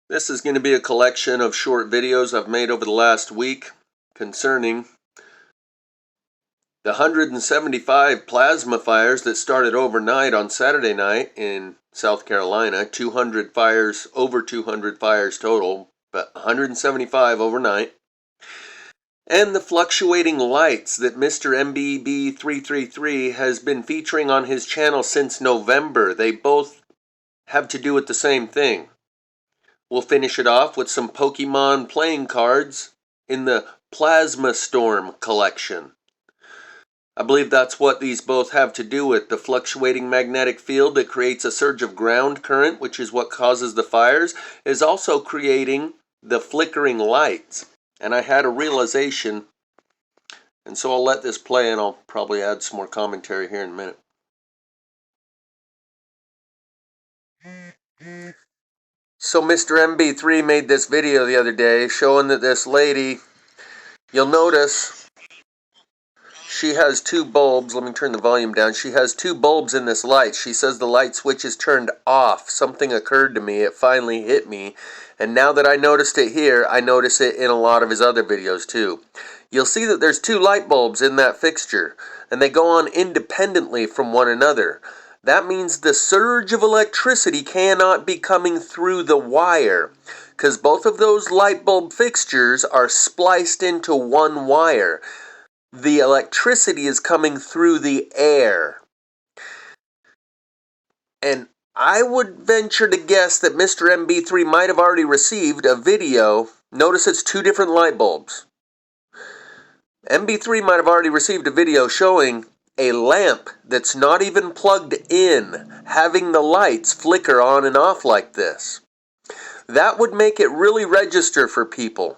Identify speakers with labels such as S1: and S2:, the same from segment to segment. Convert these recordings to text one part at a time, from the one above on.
S1: This is going to be a collection of short videos I've made over the last week concerning the 175 plasma fires that started overnight on Saturday night in South Carolina. 200 fires, over 200 fires total, but 175 overnight. And the fluctuating lights that Mr. MBB333 has been featuring on his channel since November. They both have to do with the same thing. We'll finish it off with some Pokémon playing cards in the Plasma Storm collection. I believe that's what these both have to do with. The fluctuating magnetic field that creates a surge of ground current, which is what causes the fires, is also creating the flickering lights. And I had a realization, and so I'll let this play and I'll probably add some more commentary here in a minute. So Mr. MB3 made this video the other day showing that this lady, you'll notice she has two bulbs. Let me turn the volume down. She has two bulbs in this light. She says the light switch is turned off. Something occurred to me. It finally hit me. And now that I noticed it here, I notice it in a lot of his other videos too. You'll see that there's two light bulbs in that fixture, and they go on independently from one another. That means the surge of electricity cannot be coming through the wire, because both of those light bulb fixtures are spliced into one wire. The electricity is coming through the air. And I would venture to guess that Mr. MB3 might have already received a video. Notice it's two different light bulbs. MB3 might have already received a video showing a lamp that's not even plugged in, having the lights flicker on and off like this. That would make it really register for people.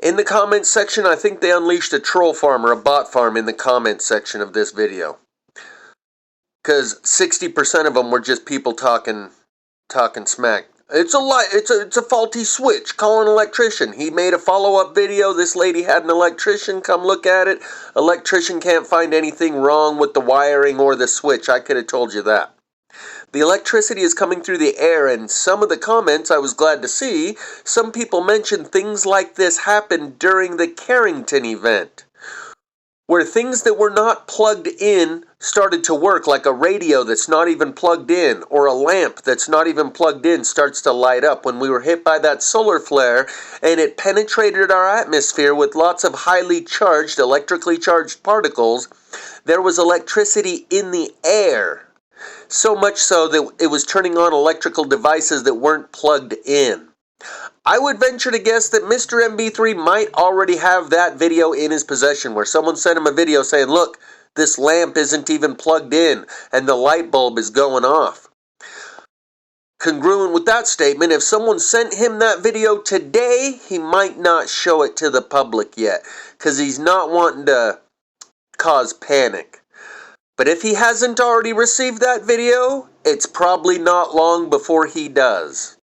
S1: In the comments section, I think they unleashed a troll farm or a bot farm in the comments section of this video. Because 60% of them were just people talking smack. It's a light. It's a faulty switch. Call an electrician. He made a follow-up video. This lady had an electrician come look at it. Electrician can't find anything wrong with the wiring or the switch. I could have told you that. The electricity is coming through the air, and some of the comments I was glad to see. Some people mentioned things like this happened during the Carrington event, where things that were not plugged in started to work, like a radio that's not even plugged in, or a lamp that's not even plugged in starts to light up. When we were hit by that solar flare and it penetrated our atmosphere with lots of highly charged, electrically charged particles, there was electricity in the air. So much so that it was turning on electrical devices that weren't plugged in. I would venture to guess that Mr. MB3 might already have that video in his possession, where someone sent him a video saying, look, this lamp isn't even plugged in and the light bulb is going off. Congruent with that statement, if someone sent him that video today, he might not show it to the public yet, because he's not wanting to cause panic. But if he hasn't already received that video, it's probably not long before he does.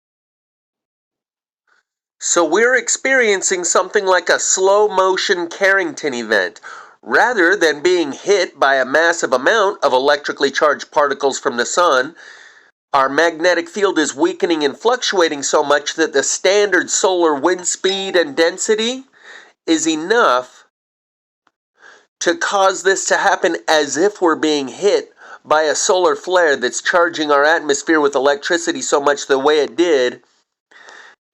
S1: So we're experiencing something like a slow-motion Carrington event. Rather than being hit by a massive amount of electrically charged particles from the sun, our magnetic field is weakening and fluctuating so much that the standard solar wind speed and density is enough to cause this to happen as if we're being hit by a solar flare that's charging our atmosphere with electricity so much the way it did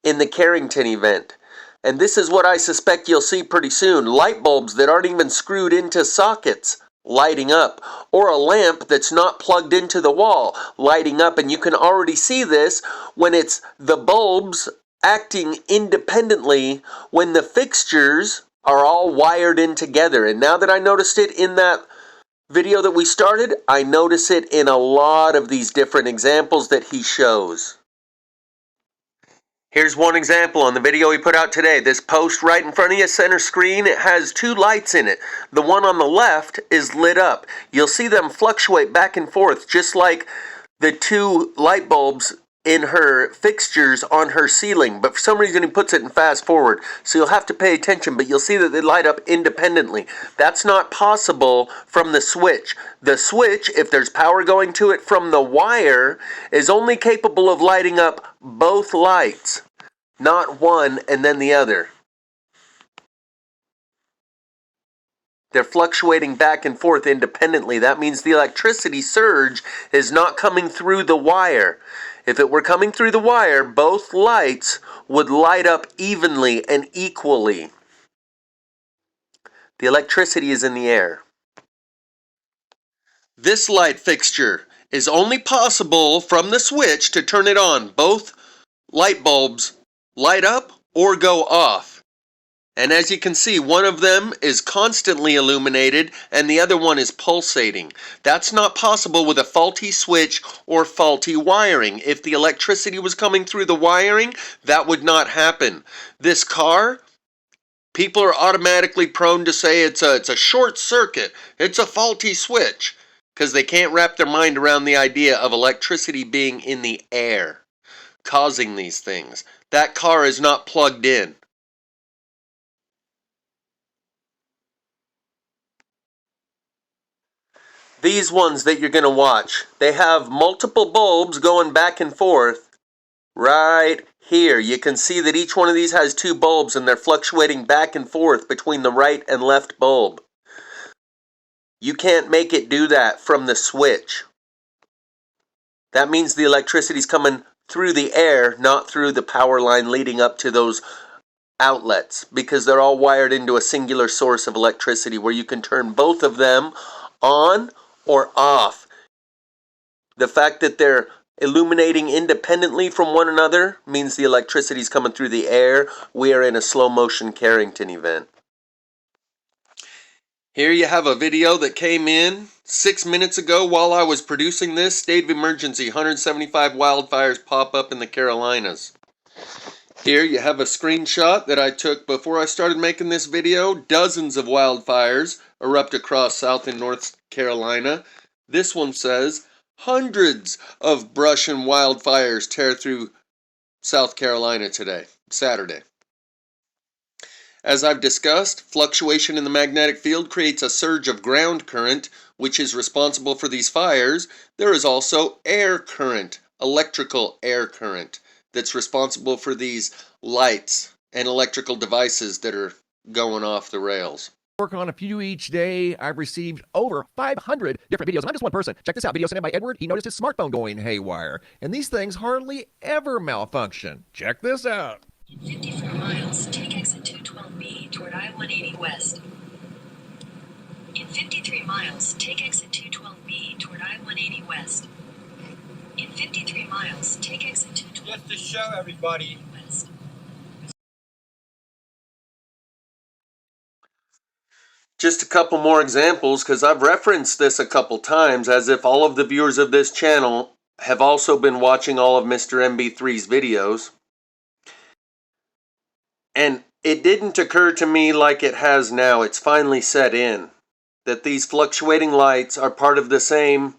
S1: in the Carrington event. And this is what I suspect you'll see pretty soon. Light bulbs that aren't even screwed into sockets lighting up, or a lamp that's not plugged into the wall lighting up. And you can already see this when it's the bulbs acting independently when the fixtures are all wired in together. And now that I noticed it in that video that we started, I notice it in a lot of these different examples that he shows. Here's one example on the video he put out today. This post right in front of you, center screen, it has two lights in it. The one on the left is lit up. You'll see them fluctuate back and forth, just like the two light bulbs in her fixtures on her ceiling, but for some reason he puts it in fast forward, so you'll have to pay attention, but you'll see that they light up independently. That's not possible from the switch. The switch, if there's power going to it from the wire, is only capable of lighting up both lights, not one and then the other. They're fluctuating back and forth independently. That means the electricity surge is not coming through the wire. If it were coming through the wire, both lights would light up evenly and equally. The electricity is in the air. This light fixture is only possible from the switch to turn it on. Both light bulbs light up or go off. And as you can see, one of them is constantly illuminated and the other one is pulsating. That's not possible with a faulty switch or faulty wiring. If the electricity was coming through the wiring, that would not happen. This car, people are automatically prone to say it's a short circuit, it's a faulty switch, because they can't wrap their mind around the idea of electricity being in the air, causing these things. That car is not plugged in. These ones that you're going to watch, they have multiple bulbs going back and forth right here. You can see that each one of these has two bulbs and they're fluctuating back and forth between the right and left bulb. You can't make it do that from the switch. That means the electricity is coming through the air, not through the power line leading up to those outlets, because they're all wired into a singular source of electricity where you can turn both of them on or off. The fact that they're illuminating independently from one another means the electricity is coming through the air. We are in a slow motion Carrington event. Here you have a video that came in 6 minutes ago while I was producing this. State of emergency, 175 wildfires pop up in the Carolinas. Here you have a screenshot that I took before I started making this video. Dozens of wildfires erupt across South and North Carolina. This one says hundreds of brush and wildfires tear through South Carolina today, Saturday. As I've discussed, fluctuation in the magnetic field creates a surge of ground current, which is responsible for these fires. There is also air current, electrical air current, that's responsible for these lights and electrical devices that are going off the rails.
S2: Work on a few each day. I've received over 500 different videos. I'm just one person. Check this out. Video sent in by Edward. He noticed his smartphone going haywire. And these things hardly ever malfunction. Check this out.
S3: 54 miles, take exit 212B toward I-180 West. In 53 miles, take exit 212B toward I-180 West. In 53 miles, take exit 212B.
S4: Just to show everybody.
S3: West.
S1: Just a couple more examples, because I've referenced this a couple times, as if all of the viewers of this channel have also been watching all of Mr. MB3's videos. And it didn't occur to me like it has now, it's finally set in, that these fluctuating lights are part of the same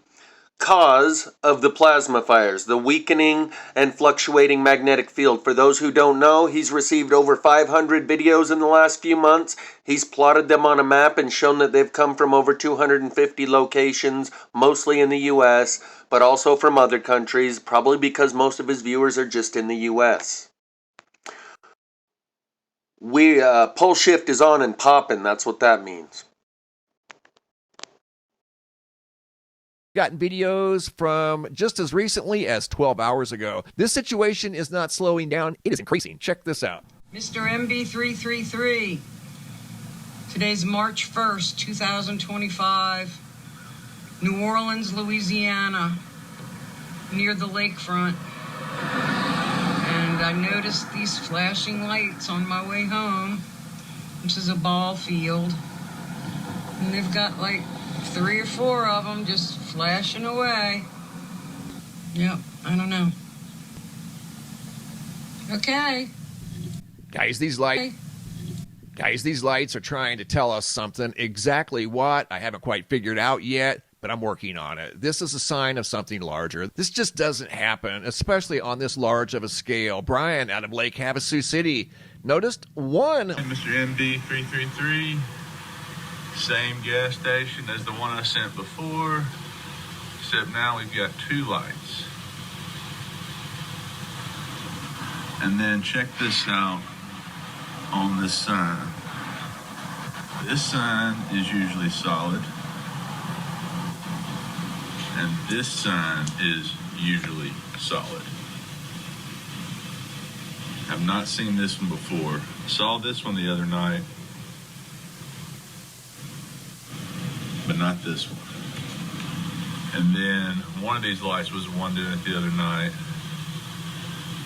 S1: cause of the plasma fires, the weakening and fluctuating magnetic field. For those who don't know, he's received over 500 videos in the last few months. He's plotted them on a map and shown that they've come from over 250 locations, mostly in the US, but also from other countries, probably because most of his viewers are just in the US. Pole shift is on and poppin', that's what that means.
S2: Gotten videos from just as recently as 12 hours ago. This situation is not slowing down, it is increasing. Check this out.
S5: Mr. MB333, today's March 1st, 2025, New Orleans, Louisiana, near the lakefront. And I noticed these flashing lights on my way home, which is a ball field. And they've got like 3 or 4 of them just flashing away. Yep, I don't know. Okay.
S2: Guys, these lights are trying to tell us something. Exactly what, I haven't quite figured out yet, but but I'm working on it. This is a sign of something larger. This just doesn't happen, especially on this large of a scale. Brian out of Lake Havasu City noticed one.
S4: Mr. MD333, same gas station as the one I sent before, except now we've got 2 lights. And then check this out on this sign. This sign is usually solid, and this sign is usually solid. I've not seen this one before. Saw this one the other night, but not this one. And then one of these lights was the one doing it the other night.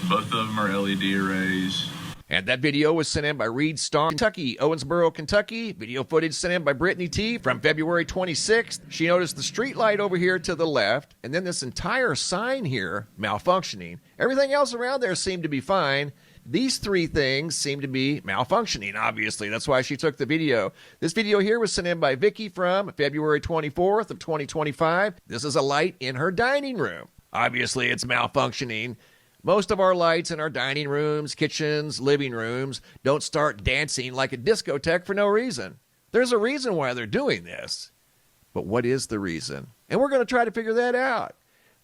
S4: Both of them are LED arrays.
S2: And that video was sent in by Reed Starr, Kentucky, Owensboro, Kentucky. Video footage sent in by Brittany T. from February 26th. She noticed the street light over here to the left, and then this entire sign here malfunctioning. Everything else around there seemed to be fine. These 3 things seem to be malfunctioning, obviously. That's why she took the video. This video here was sent in by Vicky from February 24th of 2025. This is a light in her dining room. Obviously, it's malfunctioning. Most of our lights in our dining rooms, kitchens, living rooms don't start dancing like a discotheque for no reason. There's a reason why they're doing this. But what is the reason? And we're going to try to figure that out.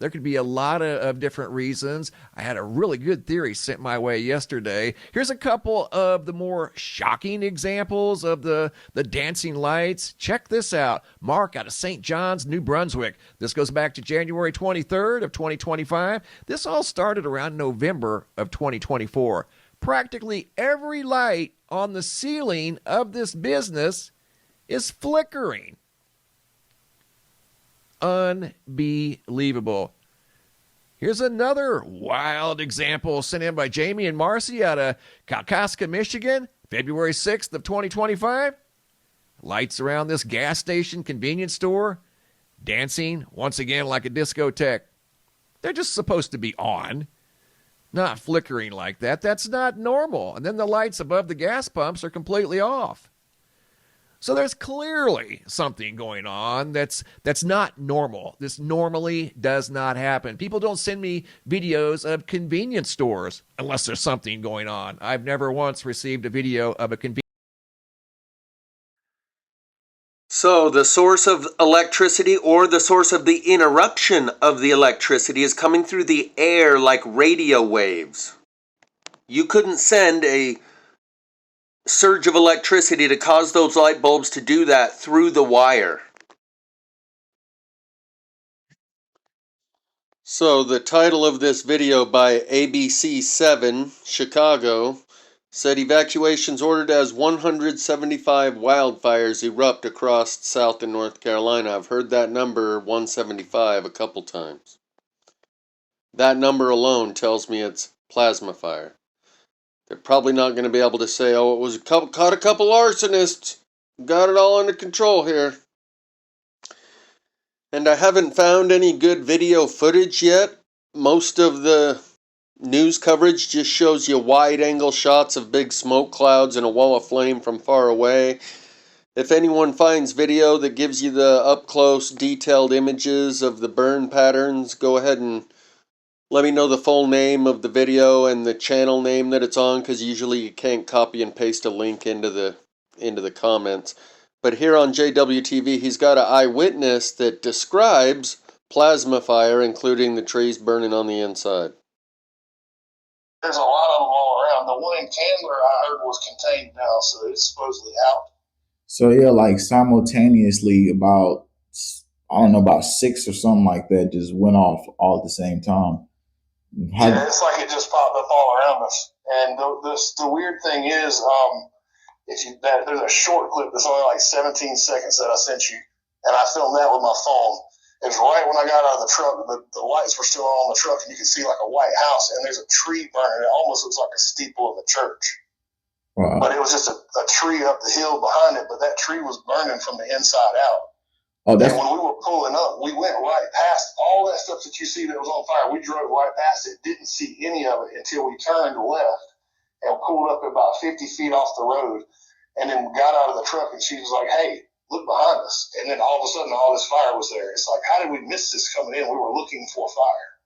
S2: There could be a lot of different reasons. I had a really good theory sent my way yesterday. Here's a couple of the more shocking examples of the dancing lights. Check this out. Mark out of St. John's, New Brunswick. This goes back to January 23rd of 2025. This all started around November of 2024. Practically every light on the ceiling of this business is flickering. Unbelievable. Here's another wild example sent in by Jamie and Marcy out of Kalkaska, Michigan, February 6th of 2025. Lights around this gas station convenience store dancing once again like a discotheque. They're just supposed to be on, not flickering like that. That's not normal. And then the lights above the gas pumps are completely off. So there's clearly something going on that's not normal. This normally does not happen. People don't send me videos of convenience stores unless there's something going on. I've never once received a video of a convenience.
S1: So the source of electricity or the source of the interruption of the electricity is coming through the air like radio waves. You couldn't send a surge of electricity to cause those light bulbs to do that through the wire. So the title of this video by ABC7 Chicago said evacuations ordered as 175 wildfires erupt across South and North Carolina. I've heard that number 175 a couple times. That number alone tells me it's plasma fire. They're probably not going to be able to say, oh, it was caught a couple arsonists. Got it all under control here. And I haven't found any good video footage yet. Most of the news coverage just shows you wide-angle shots of big smoke clouds and a wall of flame from far away. If anyone finds video that gives you the up-close, detailed images of the burn patterns, go ahead and let me know the full name of the video and the channel name that it's on, because usually you can't copy and paste a link into the comments. But here on JWTV, he's got an eyewitness that describes plasma fire, including the trees burning on the inside.
S6: There's a lot of them all around. The one in Candler I heard was contained now, so it's supposedly out.
S7: So yeah, like simultaneously about 6 or something like that just went off all at the same time.
S6: Yeah, it's like it just popped up all around us. And the weird thing is, there's a short clip that's only like 17 seconds that I sent you, and I filmed that with my phone. It was right when I got out of the truck. The lights were still on the truck, and you can see like a white house, and there's a tree burning. It almost looks like a steeple of a church. Wow. But it was just a tree up the hill behind it, but that tree was burning from the inside out. Oh, and when we were pulling up, we went right past all that stuff that you see that was on fire. We drove right past it, didn't see any of it until we turned left and pulled up about 50 feet off the road, and then got out of the truck, and she was like, hey, look behind us. And then all of a sudden, all this fire was there. It's like, how did we miss this coming in? We were looking for fire.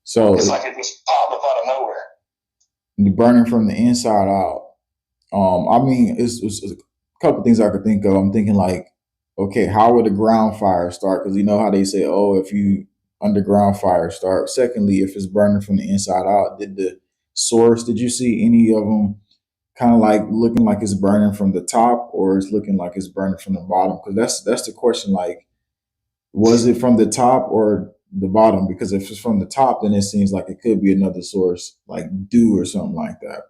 S7: So
S6: it's like it just popped up out of nowhere.
S7: Burning from the inside out. I mean, it's a couple things I could think of. I'm thinking like, okay, how would a ground fire start? Because you know how they say, oh, if you underground fire start. Secondly, if it's burning from the inside out, did you see any of them kind of like looking like it's burning from the top, or it's looking like it's burning from the bottom? Because that's the question. Like, was it from the top or the bottom? Because if it's from the top, then it seems like it could be another source, like dew or something like that.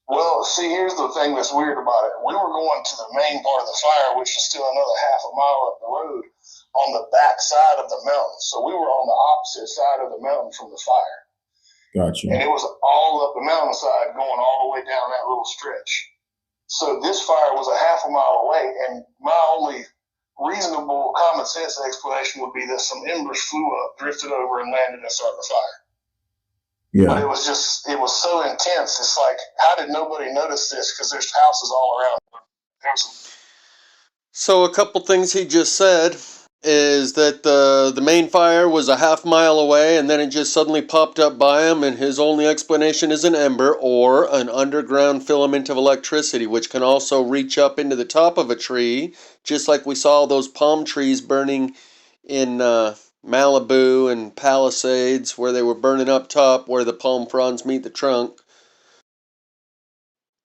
S6: Well, see, here's the thing that's weird about it. We were going to the main part of the fire, which is still another half a mile up the road on the back side of the mountain. So we were on the opposite side of the mountain from the fire.
S7: Gotcha.
S6: And it was all up the mountainside going all the way down that little stretch. So this fire was a half a mile away, and my only reasonable common sense explanation would be that some embers flew up, drifted over, and landed and started the fire.
S7: Yeah.
S6: But it was so intense. It's like, how did nobody notice this? Because there's houses all around.
S1: So a couple things he just said is that the main fire was a half mile away, and then it just suddenly popped up by him, and his only explanation is an ember or an underground filament of electricity, which can also reach up into the top of a tree, just like we saw those palm trees burning in Malibu and Palisades, where they were burning up top where the palm fronds meet the trunk.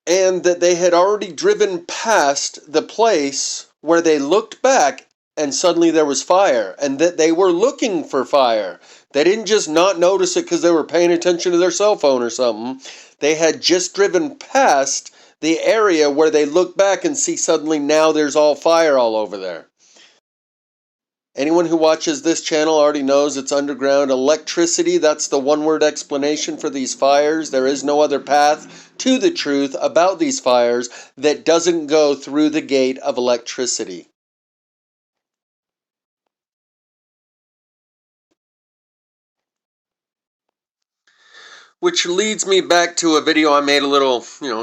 S1: And that they had already driven past the place where they looked back and suddenly there was fire, and that they were looking for fire. They didn't just not notice it because they were paying attention to their cell phone or something. They had just driven past the area where they look back and see suddenly now there's all fire all over there. Anyone who watches this channel already knows it's underground electricity. That's the one-word explanation for these fires. There is no other path to the truth about these fires that doesn't go through the gate of electricity. Which leads me back to a video I made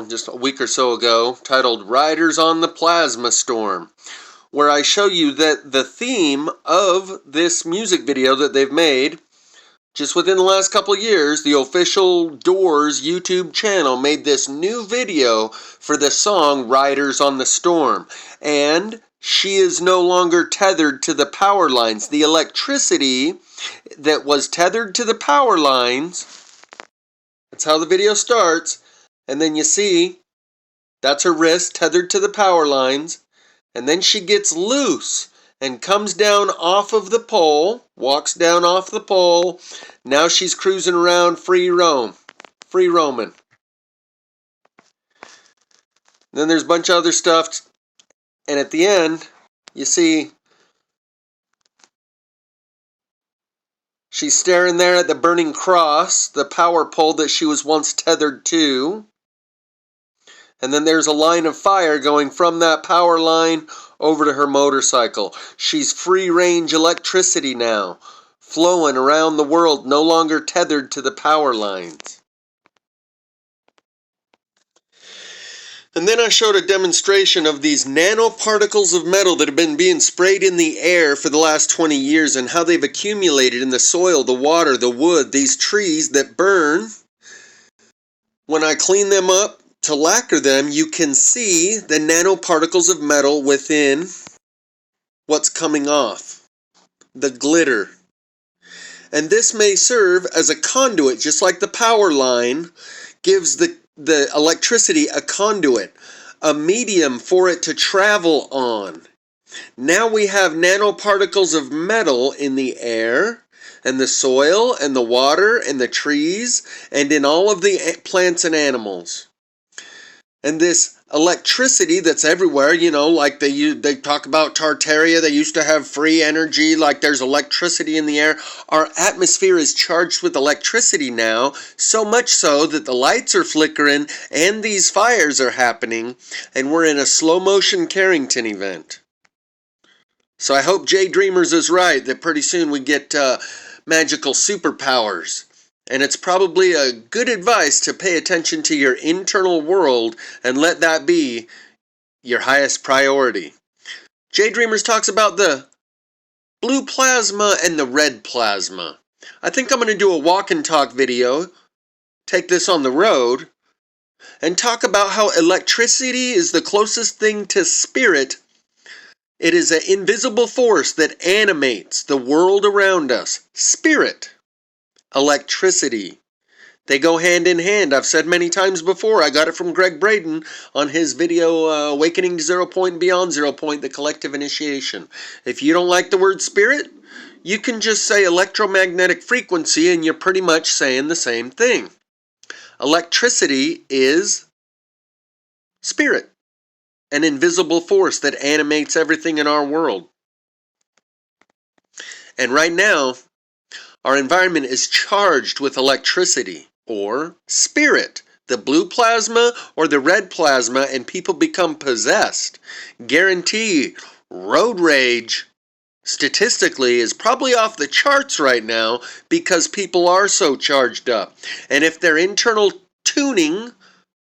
S1: just a week or so ago, titled Riders on the Plasma Storm, where I show you that the theme of this music video that they've made, just within the last couple of years, the official Doors YouTube channel made this new video for the song Riders on the Storm. And she is no longer tethered to the power lines. The electricity that was tethered to the power lines, that's how the video starts. And then you see, that's her wrist tethered to the power lines. And then she gets loose and comes down off of the pole, walks down off the pole. Now she's cruising around free roaming. Then there's a bunch of other stuff. And at the end, you see she's staring there at the burning cross, the power pole that she was once tethered to. And then there's a line of fire going from that power line over to her motorcycle. She's free-range electricity now, flowing around the world, no longer tethered to the power lines. And then I showed a demonstration of these nanoparticles of metal that have been being sprayed in the air for the last 20 years and how they've accumulated in the soil, the water, the wood, these trees that burn. When I clean them up to lacquer them, you can see the nanoparticles of metal within what's coming off, the glitter. And this may serve as a conduit, just like the power line gives the electricity a conduit, a medium for it to travel on. Now we have nanoparticles of metal in the air, and the soil, and the water, and the trees, and in all of the plants and animals. And this electricity that's everywhere, like they talk about Tartaria, they used to have free energy, like there's electricity in the air. Our atmosphere is charged with electricity now, so much so that the lights are flickering and these fires are happening, and we're in a slow motion Carrington event. So I hope Jay Dreamers is right, that pretty soon we get magical superpowers. And it's probably a good advice to pay attention to your internal world and let that be your highest priority. J-Dreamers talks about the blue plasma and the red plasma. I think I'm going to do a walk and talk video, take this on the road, and talk about how electricity is the closest thing to spirit. It is an invisible force that animates the world around us. Spirit, electricity. They go hand in hand. I've said many times before. I got it from Greg Braden on his video, Awakening to Zero Point and Beyond Zero Point, the collective initiation. If you don't like the word spirit, you can just say electromagnetic frequency and you're pretty much saying the same thing. Electricity is spirit, an invisible force that animates everything in our world. And right now, our environment is charged with electricity, or spirit, the blue plasma or the red plasma, and people become possessed. Guarantee road rage, statistically, is probably off the charts right now because people are so charged up. And if their internal tuning,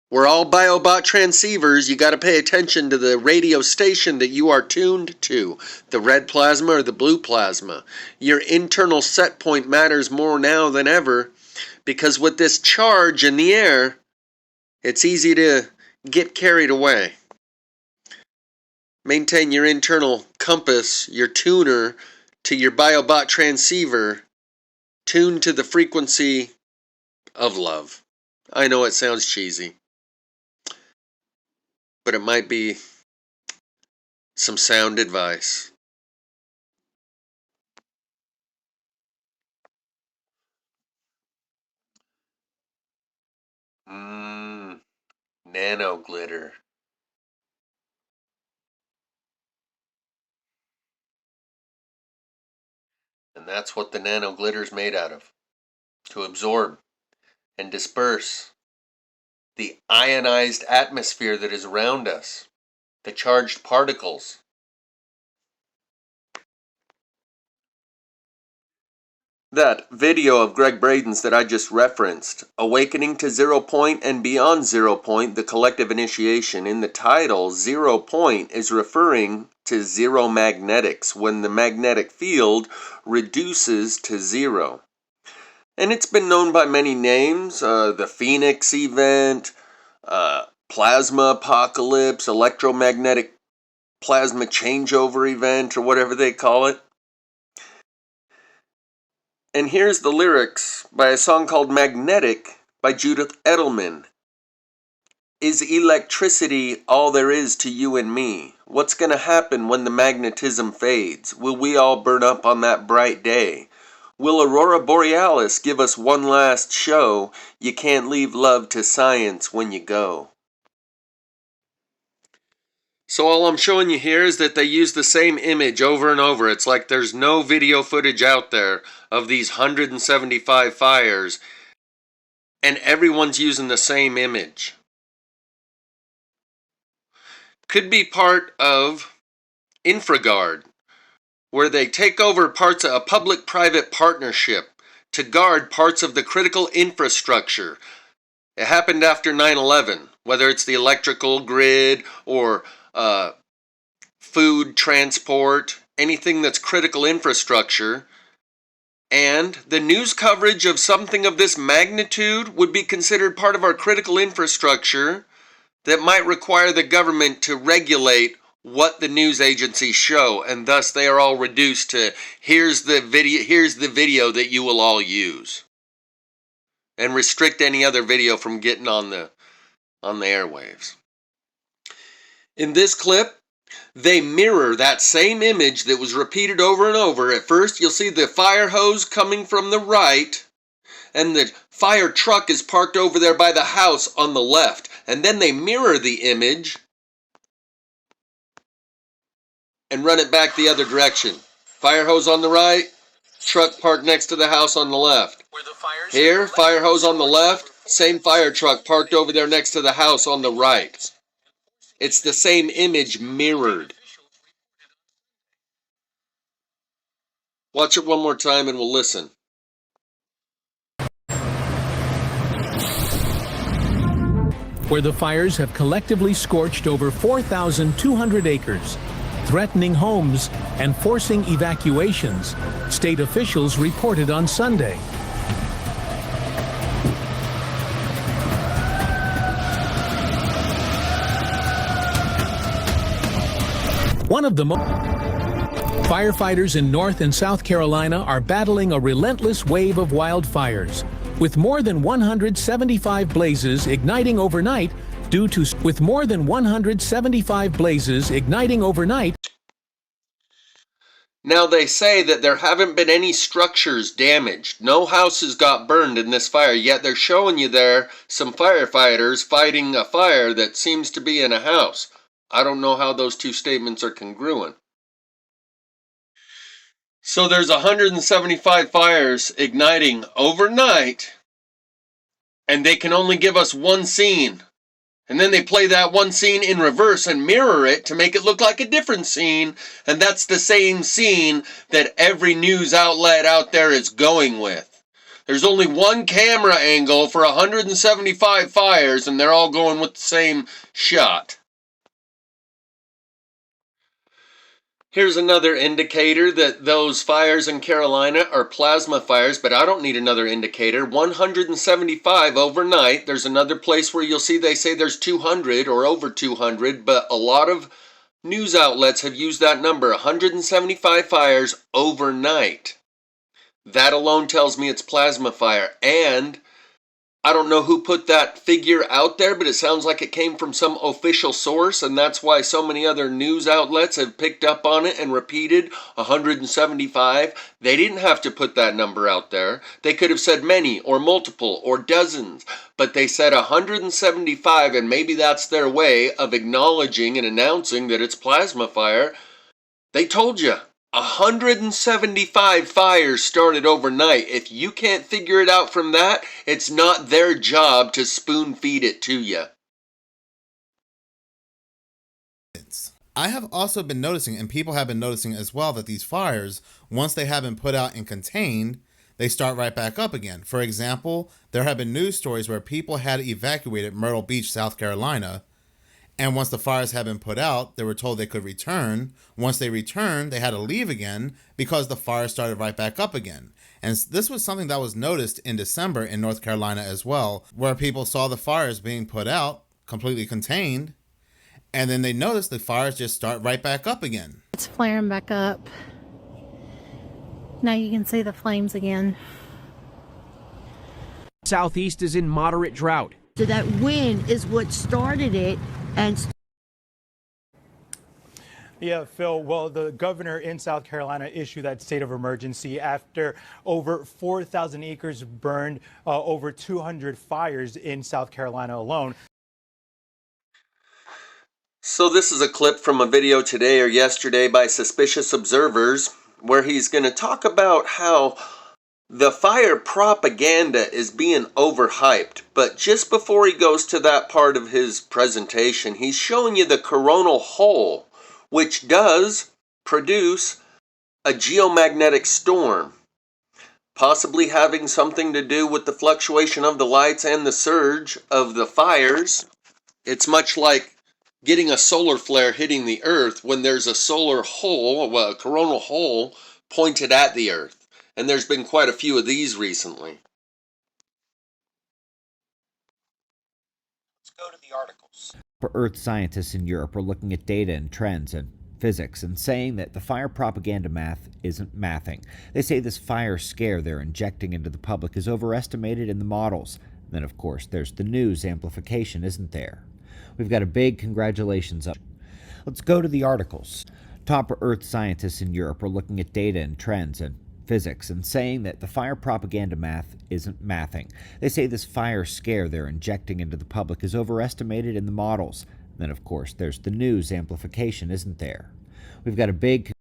S1: we're all biobot transceivers, you got to pay attention to the radio station that you are tuned to, the red plasma or the blue plasma. Your internal set point matters more now than ever, because with this charge in the air, it's easy to get carried away. Maintain your internal compass, your tuner, to your biobot transceiver, tuned to the frequency of love. I know it sounds cheesy, but it might be some sound advice. Nano glitter. And that's what the nano glitter is made out of. To absorb and disperse the ionized atmosphere that is around us, the charged particles. That video of Greg Braden's that I just referenced, Awakening to Zero Point and Beyond Zero Point, the collective initiation, in the title, Zero Point is referring to zero magnetics, when the magnetic field reduces to zero. And it's been known by many names, the Phoenix event, plasma apocalypse, electromagnetic plasma changeover event, or whatever they call it. And here's the lyrics by a song called Magnetic by Judith Edelman. Is electricity all there is to you and me? What's going to happen when the magnetism fades? Will we all burn up on that bright day? Will Aurora Borealis give us one last show? You can't leave love to science when you go. So all I'm showing you here is that they use the same image over and over. It's like there's no video footage out there of these 175 fires, and everyone's using the same image. Could be part of InfraGard, where they take over parts of a public-private partnership to guard parts of the critical infrastructure. It happened after 9/11, whether it's the electrical grid or food transport, anything that's critical infrastructure. And the news coverage of something of this magnitude would be considered part of our critical infrastructure that might require the government to regulate what the news agencies show, and thus they are all reduced to here's the video that you will all use, and restrict any other video from getting on the airwaves. In this clip, they mirror that same image that was repeated over and over. At first, you'll see the fire hose coming from the right, and the fire truck is parked over there by the house on the left. And then they mirror the image and run it back the other direction. Fire hose on the right, truck parked next to the house on the left. Here, fire hose on the left, same fire truck parked over there next to the house on the right. It's the same image mirrored. Watch it one more time and we'll listen.
S8: Where the fires have collectively scorched over 4,200 acres. threatening homes and forcing evacuations, state officials reported on Sunday. One of the firefighters in North and South Carolina are battling a relentless wave of wildfires, with more than 175 blazes igniting overnight with more than 175 blazes igniting overnight.
S1: Now they say that there haven't been any structures damaged. No houses got burned in this fire, yet they're showing you there some firefighters fighting a fire that seems to be in a house. I don't know how those two statements are congruent. So there's 175 fires igniting overnight, and they can only give us one scene. And then they play that one scene in reverse and mirror it to make it look like a different scene, and that's the same scene that every news outlet out there is going with. There's only one camera angle for 175 fires, and they're all going with the same shot. Here's another indicator that those fires in Carolina are plasma fires, but I don't need another indicator. 175 overnight. There's another place where you'll see they say there's 200 or over 200, but a lot of news outlets have used that number, 175 fires overnight. That alone tells me it's plasma fire, and I don't know who put that figure out there, but it sounds like it came from some official source, and that's why so many other news outlets have picked up on it and repeated 175. They didn't have to put that number out there. They could have said many or multiple or dozens, but they said 175, and maybe that's their way of acknowledging and announcing that it's plasma fire. They told you. 175 fires started overnight. If you can't figure it out from that, it's not their job to spoon feed it to you.
S9: I have also been noticing, and people have been noticing as well, that these fires, once they have been put out and contained, they start right back up again. For example, there have been news stories where people had evacuated Myrtle Beach, South Carolina, and once the fires had been put out, they were told they could return. Once they returned, they had to leave again because the fire started right back up again. And this was something that was noticed in December in North Carolina as well, where people saw the fires being put out, completely contained, and then they noticed the fires just start right back up again.
S10: It's flaring back up. Now you can see the flames again.
S11: Southeast is in moderate drought.
S12: So that wind is what started it. And
S13: yeah, Phil, well, the governor in South Carolina issued that state of emergency after over 4,000 acres burned, over 200 fires in South Carolina alone.
S1: So this is a clip from a video today or yesterday by Suspicious Observers, where he's going to talk about how the fire propaganda is being overhyped, but just before he goes to that part of his presentation, he's showing you the coronal hole, which does produce a geomagnetic storm, possibly having something to do with the fluctuation of the lights and the surge of the fires. It's much like getting a solar flare hitting the Earth when there's a solar hole, well, a coronal hole pointed at the Earth. And there's been quite a few of these recently.
S14: Let's go to the articles. Earth scientists in Europe are looking at data and trends and physics and saying that the fire propaganda math isn't mathing. They say this fire scare they're injecting into the public is overestimated in the models. And then, of course, there's the news amplification, isn't there? We've got a big congratulations up. Let's go to the articles. Top Earth scientists in Europe are looking at data and trends and physics and saying that the fire propaganda math isn't mathing. They say this fire scare they're injecting into the public is overestimated in the models. And then, of course, there's the news amplification, isn't there? We've got a big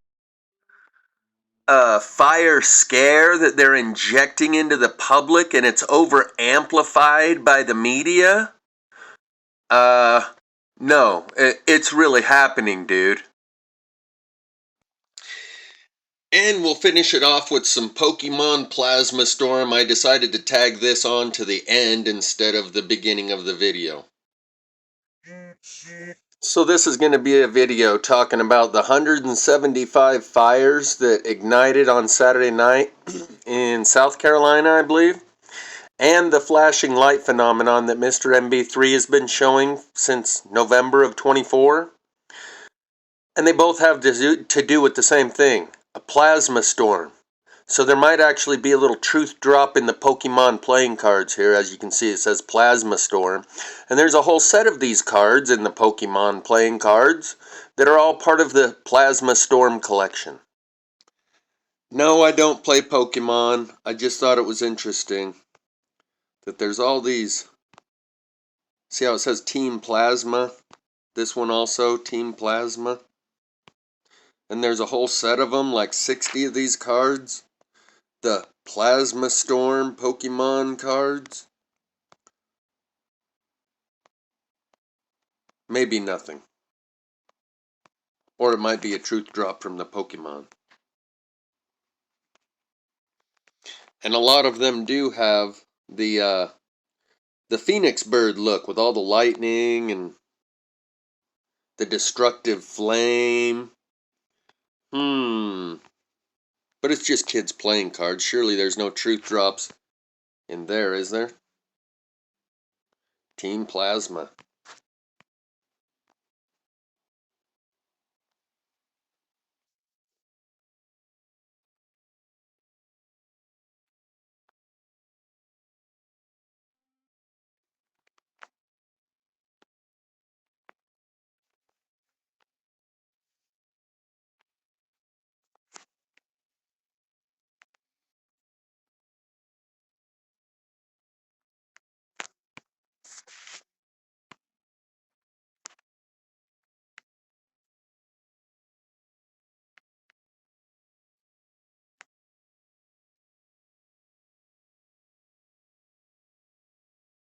S1: fire scare that they're injecting into the public, and it's over amplified by the media. No, it's really happening, dude. And we'll finish it off with some Pokémon Plasma Storm. I decided to tag this on to the end instead of the beginning of the video. So this is going to be a video talking about the 175 fires that ignited on Saturday night in South Carolina, I believe, and the flashing light phenomenon that Mr. MB3 has been showing since November of 24. And they both have to do with the same thing, a plasma storm. So there might actually be a little truth drop in the Pokemon playing cards here. As you can see, it says Plasma Storm. And there's a whole set of these cards in the Pokemon playing cards that are all part of the Plasma Storm collection. No, I don't play Pokemon. I just thought it was interesting that there's all these. See how it says Team Plasma? This one also, Team Plasma. And there's a whole set of them, like 60 of these cards. The Plasma Storm Pokemon cards. Maybe nothing. Or it might be a truth drop from the Pokemon. And a lot of them do have the Phoenix bird look with all the lightning and the destructive flame. But it's just kids playing cards. Surely there's no truth drops in there, is there? Team Plasma.